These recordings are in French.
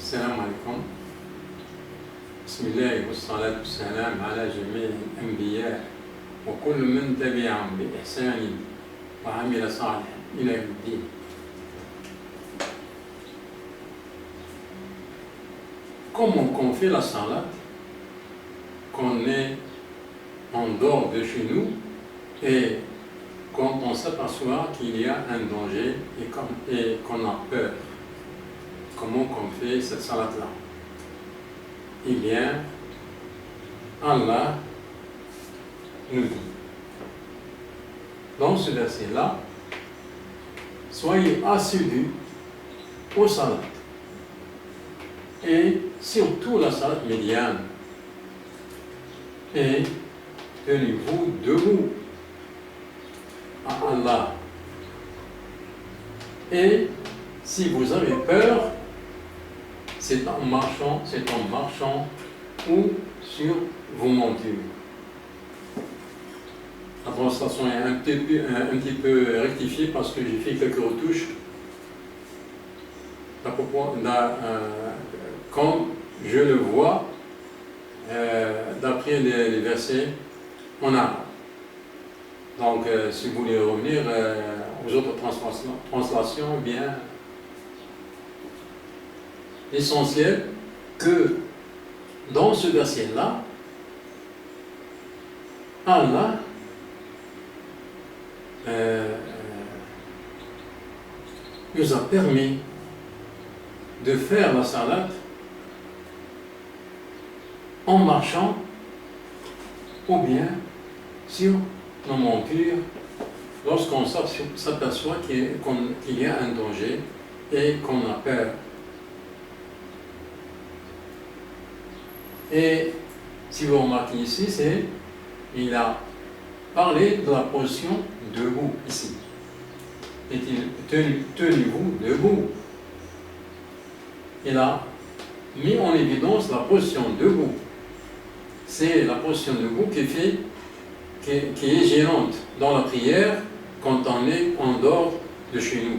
السلام عليكم. بسم الله والصلاة والسلام على جميع الأنبياء وكل من تبعهم بإحسان وعمل صالحا إلى يوم الدين. Comment qu'on fait la salade, qu'on est en dehors de chez nous et quand on s'aperçoit qu'il y a un danger et qu'on a peur, comment qu'on fait cette salade-là? Eh bien, Allah nous dit dans ce verset-là, soyez assidus aux salades et surtout la salade médiane et tenez-vous debout à Allah. Et si vous avez peur, c'est en marchant ou sur vos montures. La translation est un petit peu rectifiée parce que j'ai fait quelques retouches. Comme je le vois, d'après les versets en arabe. Donc, si vous voulez revenir aux autres translations, bien, l'essentiel que dans ce verset-là, Allah nous a permis de faire la salade en marchant ou bien sur nos montures lorsqu'on s'aperçoit qu'il y a un danger et qu'on a peur. Et si vous remarquez ici, il a parlé de la position debout ici. Tenez-vous debout. Il a mis en évidence la position debout. C'est la position debout qui est gênante dans la prière quand on est en dehors de chez nous.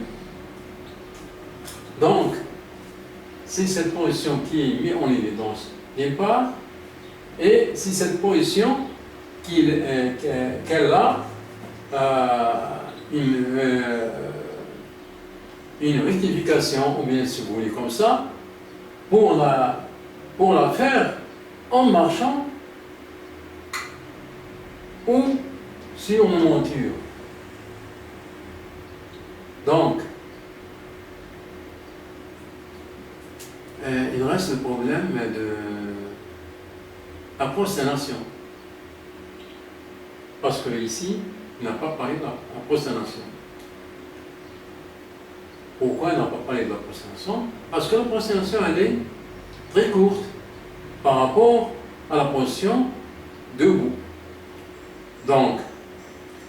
Donc, c'est cette position qui est mise en évidence d'une part, et c'est cette position qu'elle a une rectification, ou bien si vous voulez comme ça, pour la faire en marchant ou sur une monture. Donc, il reste le problème de la prosternation. Parce que ici, il n'a pas parlé de la prosternation. Pourquoi il n'a pas parlé de la prosternation? Parce que la prosternation, elle est très courte par rapport à la position debout. Donc,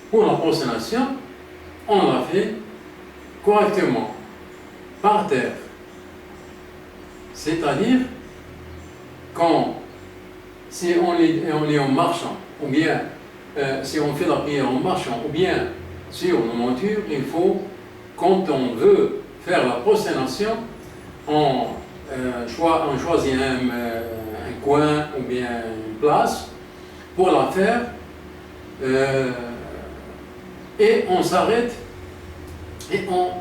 pour la prosternation, on l'a fait correctement, par terre. C'est-à-dire, si on est en marchant, ou bien si on fait la prière en marchant, ou bien sur nos montures, il faut, quand on veut faire la prosternation, on choisit un coin ou bien une place pour la faire, et on s'arrête et on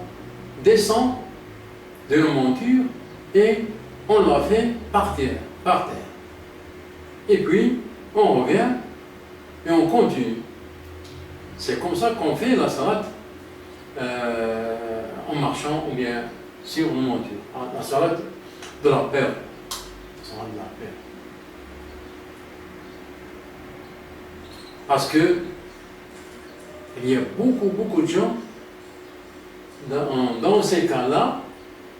descend de nos montures et on la fait par terre. Et puis, on revient et on continue. C'est comme ça qu'on fait la salade en marchant ou bien sur une monture. La salade de la paix. Parce que il y a beaucoup de gens dans ces cas-là,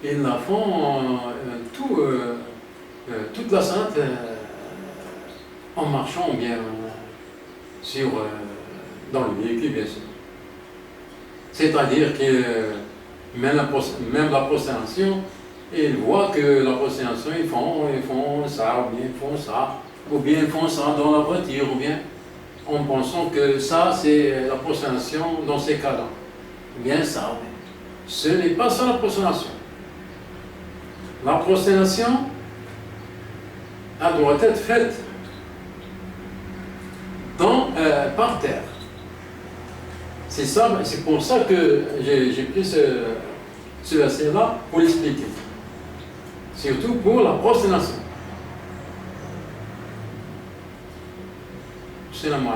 ils la font toute la salade en marchant ou bien dans le véhicule, bien sûr. C'est-à-dire que même la prosternation, ils voient que la prosternation, ils font ça, ou bien ils font ça dans la voiture, ou bien en pensant que ça, c'est la prosternation dans ces cas-là. Bien ça, ce n'est pas ça la prosternation. La prosternation, elle doit être faite par terre. C'est ça, c'est pour ça que j'ai pris ce verset-là pour l'expliquer. Surtout pour la prosternation. C'est la moelle.